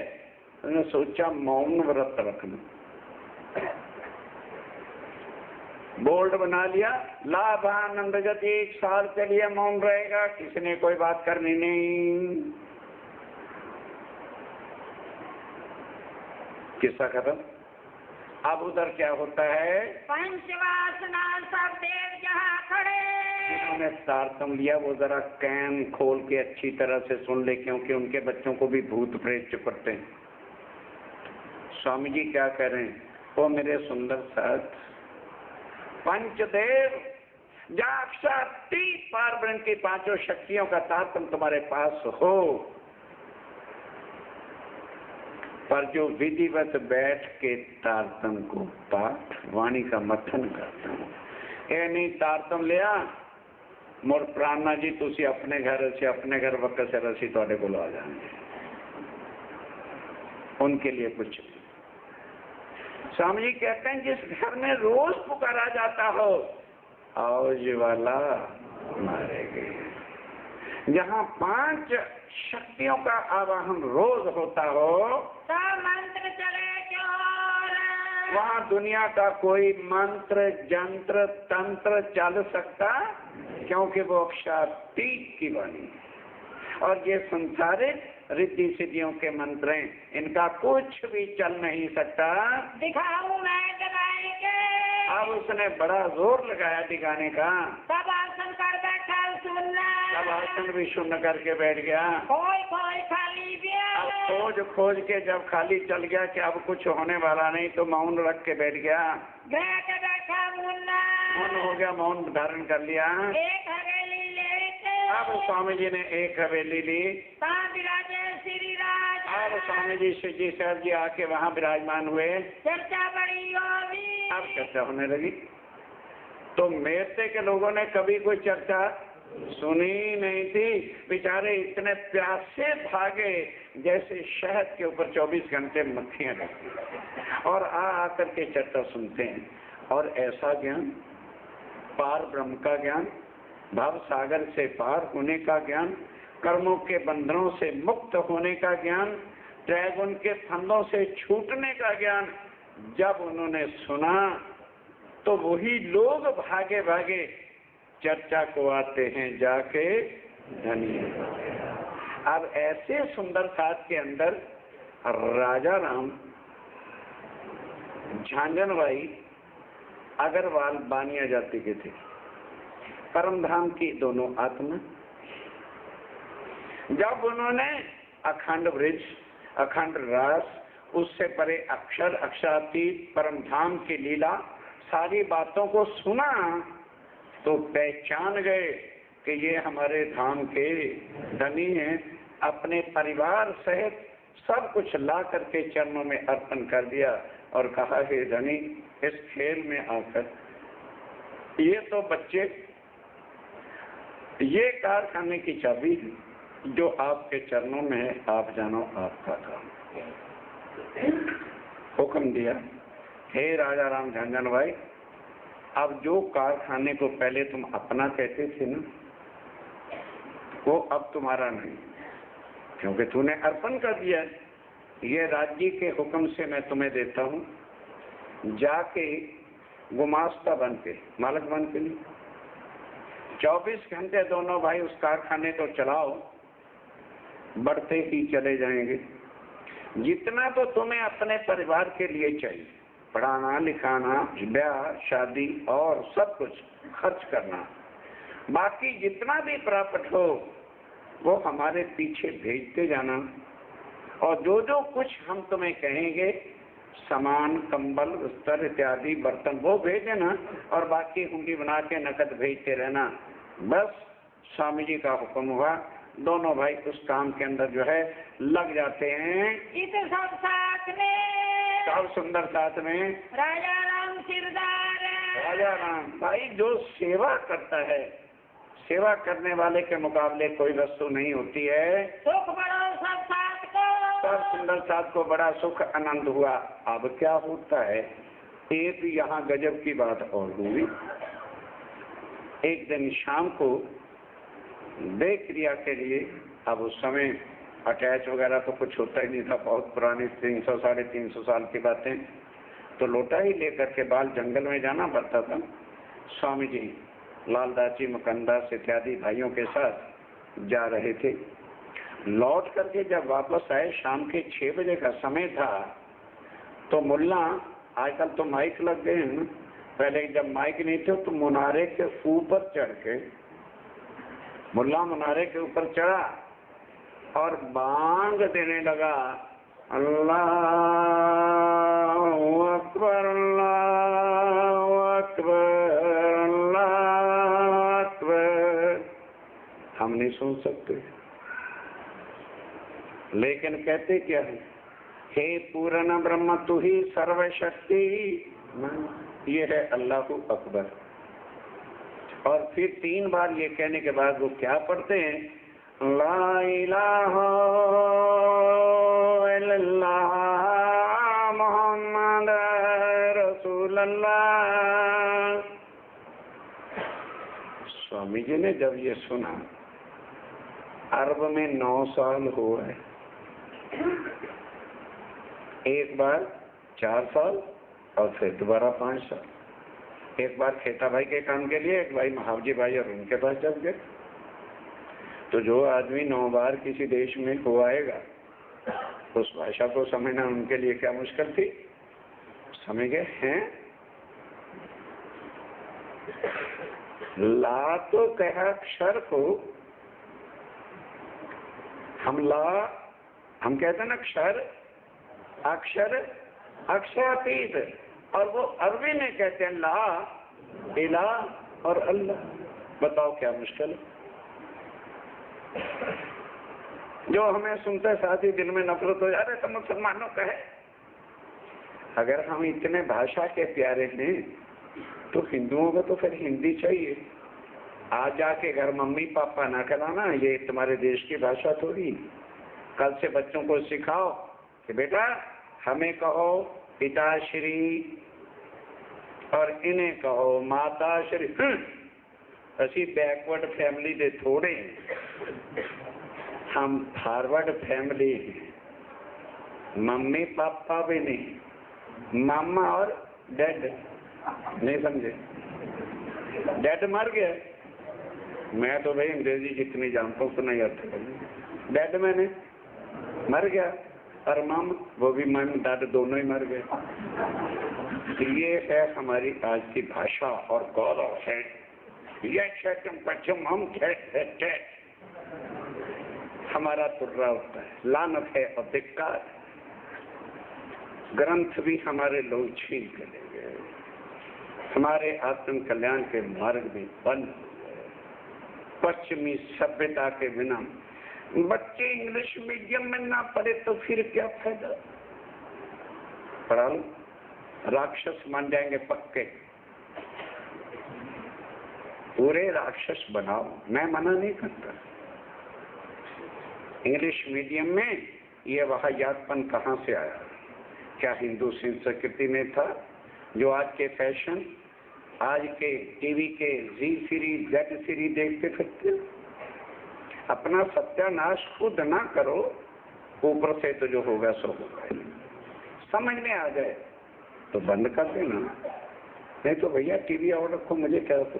उन्होंने सोचा मौन व्रत रखना। बोल्ड बना लिया, लाभानंद गति 1 साल के लिए मौन रहेगा, किसी ने कोई बात करनी नहीं। किस्सा खत्म। अब उधर क्या होता है, पंचवासना सब देव जहाँ खड़े। जिन्होंने तारतम लिया वो जरा कैन खोल के अच्छी तरह से सुन ले, क्योंकि उनके बच्चों को भी भूत प्रेत चिपटते हैं। स्वामी जी क्या कह रहे हैं, वो मेरे सुंदर साथ पंचदेव जाक्षात 30 पार ब्रह्म की 5 शक्तियों का तारतम तुम्हारे पास हो, पर जो विधिवत बैठ के तारतम को पाठ वाणी का मथन करता हूँ, ये नहीं तारतम लिया मोर प्राणना जी तुसी अपने घर वक्त से रसी थोड़े को आ जाएंगे, उनके लिए कुछ। स्वामी जी कहते हैं जिस घर में रोज पुकारा जाता हो आओ ज्वाला मारे गए, जहाँ 5 शक्तियों का आवाहन रोज होता हो, सब मंत्र चले क्यों? वहाँ दुनिया का कोई मंत्र जंत्र तंत्र चल सकता, क्योंकि वो शक्ति की वाणी है। और ये संसारिक रिद्धि सिद्धियों के मंत्र हैं, इनका कुछ भी चल नहीं सकता। दिखाऊं मैं दिखाएंगे। अब उसने बड़ा जोर लगाया दिखाने का। सब आसन कर बैठा सुनना, सब आसन भी शून्य करके बैठ गया। कोई खाली भी खोज खोज के जब खाली चल गया कि अब कुछ होने वाला नहीं तो मौन रख के बैठ गया। बैठ बैठा मुन्ना मौन हो गया, मौन धारण कर लिया। एक हवेली लेके अब स्वामी जी ने एक हवेली ली। कहाँ विराजे श्री राज। अब स्वामी जी शिव जी साहब जी आके वहाँ विराजमान हुए। चर्चा बड़ी होगी। अब चर्चा होने लगी। तो मेरते के लोगों ने कभी कोई चर्चा सुनी नहीं थी। बेचारे इतने प्यासे भागे जैसे शहद के ऊपर 24 घंटे मक्खियां रहती और आकर के चर्चा सुनते हैं। और ऐसा ज्ञान, पार ब्रह्म का ज्ञान, भव सागर से पार होने का ज्ञान, कर्मों के बंधनों से मुक्त होने का ज्ञान, ड्रैगन के फंदों से छूटने का ज्ञान जब उन्होंने सुना तो वही लोग भागे भागे चर्चा को आते हैं जाके धनी। अब ऐसे सुंदर साथ के अंदर राजा राम, झांझनबाई अग्रवाल बानिया जाति के थे, परम धाम की दोनों आत्मा। जब उन्होंने अखंड ब्रिज, अखंड रास, उससे परे अक्षर, अक्षरातीत, परम धाम की लीला, सारी बातों को सुना तो पहचान गए कि ये हमारे धाम के धनी हैं। अपने परिवार सहित सब कुछ ला करके चरणों में अर्पण कर दिया और कहा, हे धनी, इस खेल में आकर ये तो बच्चे, ये कारखाने की चाबी जो आपके चरणों में है, आप जानो आपका काम। हुक्म दिया, हे राजा राम झांझनबाई, अब जो कारखाने को पहले तुम अपना कहते थे ना, वो अब तुम्हारा नहीं, क्योंकि तूने अर्पण कर दिया। ये राज्य के हुक्म से मैं तुम्हें देता हूँ, जाके गुमास्ता बन के, मालिक बन के नहीं, 24 घंटे दोनों भाई उस कारखाने को चलाओ, बढ़ते ही चले जाएंगे। जितना तो तुम्हें अपने परिवार के लिए चाहिए, पढ़ाना लिखाना, ब्याह शादी और सब कुछ खर्च करना, बाकी जितना भी प्राप्त हो वो हमारे पीछे भेजते जाना। और जो जो कुछ हम तुम्हें कहेंगे, सामान, कंबल, बिस्तर इत्यादि बर्तन, वो भेजना और बाकी हुंडी बना के नकद भेजते रहना। बस स्वामी जी का हुक्म हुआ, दोनों भाई उस काम के अंदर जो है लग जाते हैं। इस सब साथ में, सब सुंदर साथ में राजा राम सिरदार। राजा राम भाई जो सेवा करता है, सेवा करने वाले के मुकाबले कोई वस्तु नहीं होती है। सुख बड़ो सब साथ को, सब सुंदर साथ को बड़ा सुख आनंद हुआ। अब क्या होता है, एक यहाँ गजब की बात और हुई। एक दिन शाम को देह क्रिया के लिए, अब उस समय अटैच वगैरह तो कुछ होता ही नहीं था, बहुत पुरानी 300 साढ़े 300 साल की बातें, तो लोटा ही लेकर के बाल जंगल में जाना पड़ता था। स्वामी जी लालदासी, मुकंदास इत्यादि भाइयों के साथ जा रहे थे। लौट करके जब वापस आए, शाम के 6 बजे का समय था, तो मुल्ला, आजकल तो माइक लग गए हैं, पहले जब माइक नहीं थे तो मुनारे के ऊपर चढ़ के, मुल्ला मुनारे के ऊपर चढ़ा और बांग देने लगा, अल्लाह अकबर, अल्लाह अकबर, अल्लाह अकबर। हम नहीं सुन सकते, लेकिन कहते क्या है, हे पूर्ण ब्रह्म तू ही सर्वशक्ति, ये है अल्लाह अकबर। और फिर 3 बार ये कहने के बाद वो क्या पढ़ते हैं, ला इलाहा इल्लल्लाह मुहम्मद रसूलुल्लाह। स्वामी जी ने जब ये सुना, अरब में 9 साल हुआ है, एक बार 4 साल और फिर दोबारा 5 साल। एक बार खेता भाई के काम के लिए, एक भाई महावजी भाई और उनके पास जब गए, तो जो आदमी 9 बार किसी देश में हो आएगा, उस भाषा को समझना उनके लिए क्या मुश्किल थी, समझ गए हैं। ला तो कहा अक्षर को, हम ला हम कहते हैं ना क्षर अक्षर अक्षरातीत, और वो अरबी में कहते हैं ला इला और अल्लाह। बताओ क्या मुश्किल है? जो हमें सुनते साथ ही दिल में नफरत हो जा रहे तो मुसलमानों का है। अगर हम इतने भाषा के प्यारे हैं तो हिंदुओं को तो फिर हिंदी चाहिए। आज जाके घर मम्मी पापा ना कहलाना, ये तुम्हारे देश की भाषा थोड़ी। कल से बच्चों को सिखाओ कि बेटा हमें कहो पिताश्री और इन्हें कहो माताश्री। असी बैकवर्ड फैमिली दे थोड़े, हम फॉरवर्ड फैमिली हैं। मम्मी पापा भी नहीं, मामा और डैड। नहीं समझे? डैड मर गया, मैं तो भाई अंग्रेजी जितनी जानता हूँ उतना ही अर्थ कर। डैड मैंने मर गया, और मम वो भी मम डैड दोनों ही मर गए। ये है हमारी आज की भाषा और गौरव है। ये पश्चिम हम हमारा तुर्रा होता है, लानत है और धिक्कार। ग्रंथ भी हमारे लोग छीन कर ले गए, हमारे आत्म कल्याण के मार्ग भी बंद। पश्चिमी सभ्यता के बिना बच्चे इंग्लिश मीडियम में ना पढ़े तो फिर क्या फायदा? पढ़ा लो, राक्षस मान जाएंगे पक्के। पूरे राक्षस बनाओ, मैं मना नहीं करता। इंग्लिश मीडियम में ये वाहियातपन कहाँ से आया? क्या हिंदू संस्कृति में था? जो आज के फैशन, आज के टीवी के जी सीरीज जेड सीरीज देखते फिरते। अपना सत्यानाश खुद ना करो, ऊपर से तो जो होगा सो होगा। समझ में आ जाए तो बंद कर देना, नहीं तो भैया टीवी और रखो, मुझे क्या होता।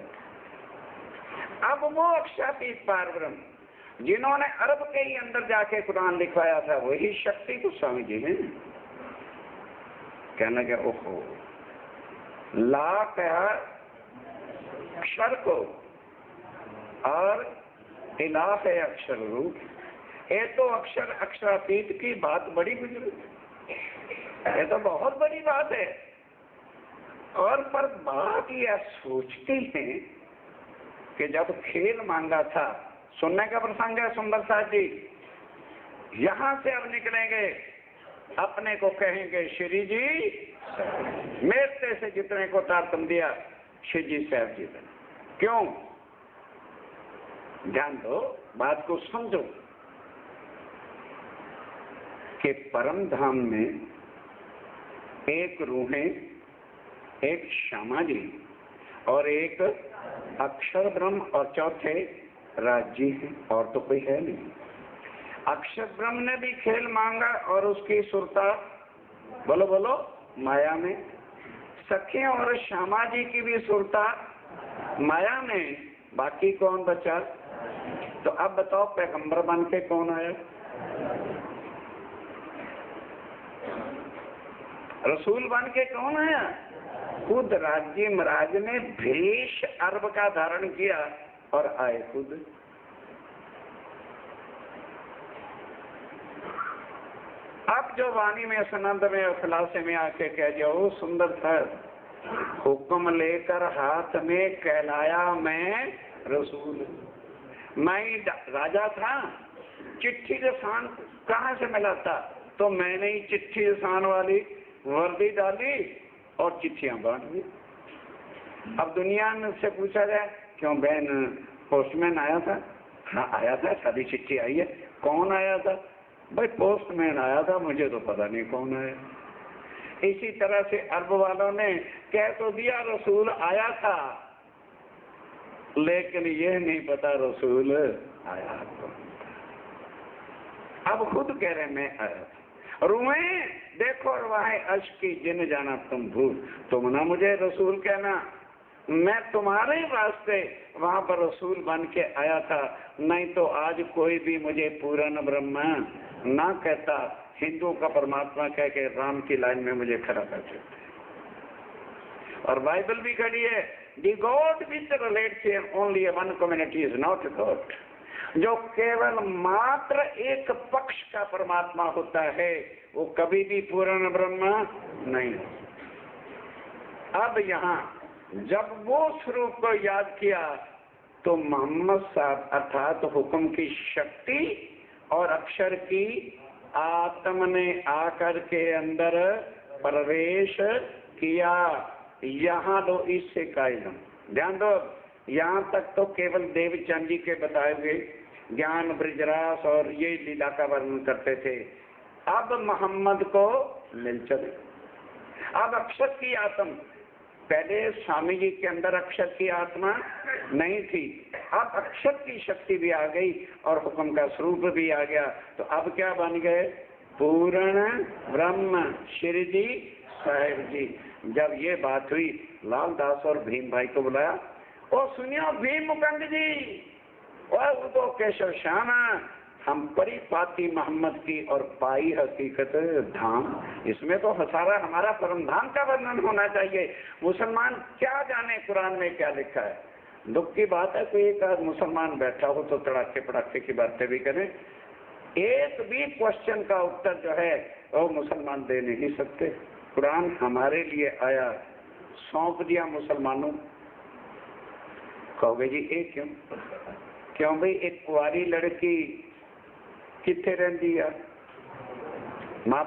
अब वो अक्षरातीत पार ब्रह्म जिन्होंने अरब के ही अंदर जाके कुरान लिखवाया था, वही शक्ति गोस्वामी जी हैं। कहना क्या, ओहो ला कहा अक्षर को और इलाह है अक्षर रूप। ये तो अक्षर अक्षरातीत की बात बड़ी गुजरी, ये तो बहुत बड़ी बात है। और पर बात यह सोचते हैं कि जब खेल मांगा था, सुनने का प्रसंग है सुंदर साथ जी, यहां से अब निकलेंगे, अपने को कहेंगे श्री जी मेरे से जितने को तार तुम दिया श्री जी साहब जी ने। क्यों? ध्यान दो, बात को समझो कि परम धाम में एक रूहें, एक श्यामा जी और एक अक्षर ब्रह्म और चौथे राजी हैं, और तो कोई है नहीं। अक्षर ब्रह्म ने भी खेल मांगा और उसकी सुरता बोलो बोलो माया में। सखी और श्यामा जी की भी सुरता माया में। बाकी कौन बचा? तो अब बताओ पैगंबर बन के कौन आया? रसूल बन के कौन आया? खुद राज्य महाराज ने भेष अरब का धारण किया और आए खुद। अब जो वाणी में सनंद में और खुलासे में आके कह जाओ सुंदर था, हुक्म लेकर हाथ में कहलाया मैं रसूल। मैं राजा था, चिट्ठी जसान कहाँ से मिला था? तो मैंने ही चिट्ठी जसान वाली वर्दी डाली और चिट्ठियां बांट दी। अब दुनिया में से पूछा जाए, क्यों बहन पोस्टमैन आया था? हाँ आया था, सारी चिट्ठी आई है। कौन आया था? भाई पोस्टमैन आया था, मुझे तो पता नहीं कौन आया। इसी तरह से अरब वालों ने कह तो दिया रसूल आया था, लेकिन यह नहीं पता रसूल आया था। अब खुद कह रहे मैं आया था। रूहें देखो वहां अश्की जिन जाना तुम भूल, तुम ना मुझे रसूल कहना, मैं तुम्हारे वास्ते वहां पर रसूल बन के आया था। नहीं तो आज कोई भी मुझे पूर्ण ब्रह्मा ना कहता, हिंदुओं का परमात्मा कह के राम की लाइन में मुझे खड़ा कर देते। और बाइबल भी खड़ी है, the God which relates here only one community is not God. जो केवल मात्र एक पक्ष का परमात्मा होता है वो कभी भी पूर्ण ब्रह्म नहीं। अब यहाँ जब वो स्वरूप को याद किया तो मोहम्मद साहब अर्थात हुक्म की शक्ति और अक्षर की आत्म ने आकर के अंदर प्रवेश किया। यहाँ दो इससे कायम ध्यान दो। यहाँ तक तो केवल देवचंद जी के बताए हुए ज्ञान ब्रजरास और ये लीला का वर्णन करते थे। अब मोहम्मद को मिल चले। अब अक्षर की आत्मा, पहले स्वामी जी के अंदर अक्षर की आत्मा नहीं थी, अब अक्षर की शक्ति भी आ गई और हुक्म का स्वरूप भी आ गया। तो अब क्या बन गए? पूर्ण ब्रह्म श्री जी साहेब जी। जब ये बात हुई लालदास और भीम भाई को बुलाया। ओ सुनियो भीम मुकंद जी और तो केशव श्याम, हम परिपाती मोहम्मद की और पाई हकीकत धाम। इसमें तो सारा हमारा परम धाम का वर्णन होना चाहिए। मुसलमान क्या जाने कुरान में क्या लिखा है। दुख की बात है कोई एक मुसलमान बैठा हो तो तड़ाके पड़ाके की बातें भी करें, एक भी क्वेश्चन का उत्तर जो है वो मुसलमान दे नहीं सकते। कुरान हमारे लिए आया, सौंप दिया मुसलमानों। कहोगे जी ये क्यों? क्यों भाई एक कुंवारी लड़की कितने रहती है, माँ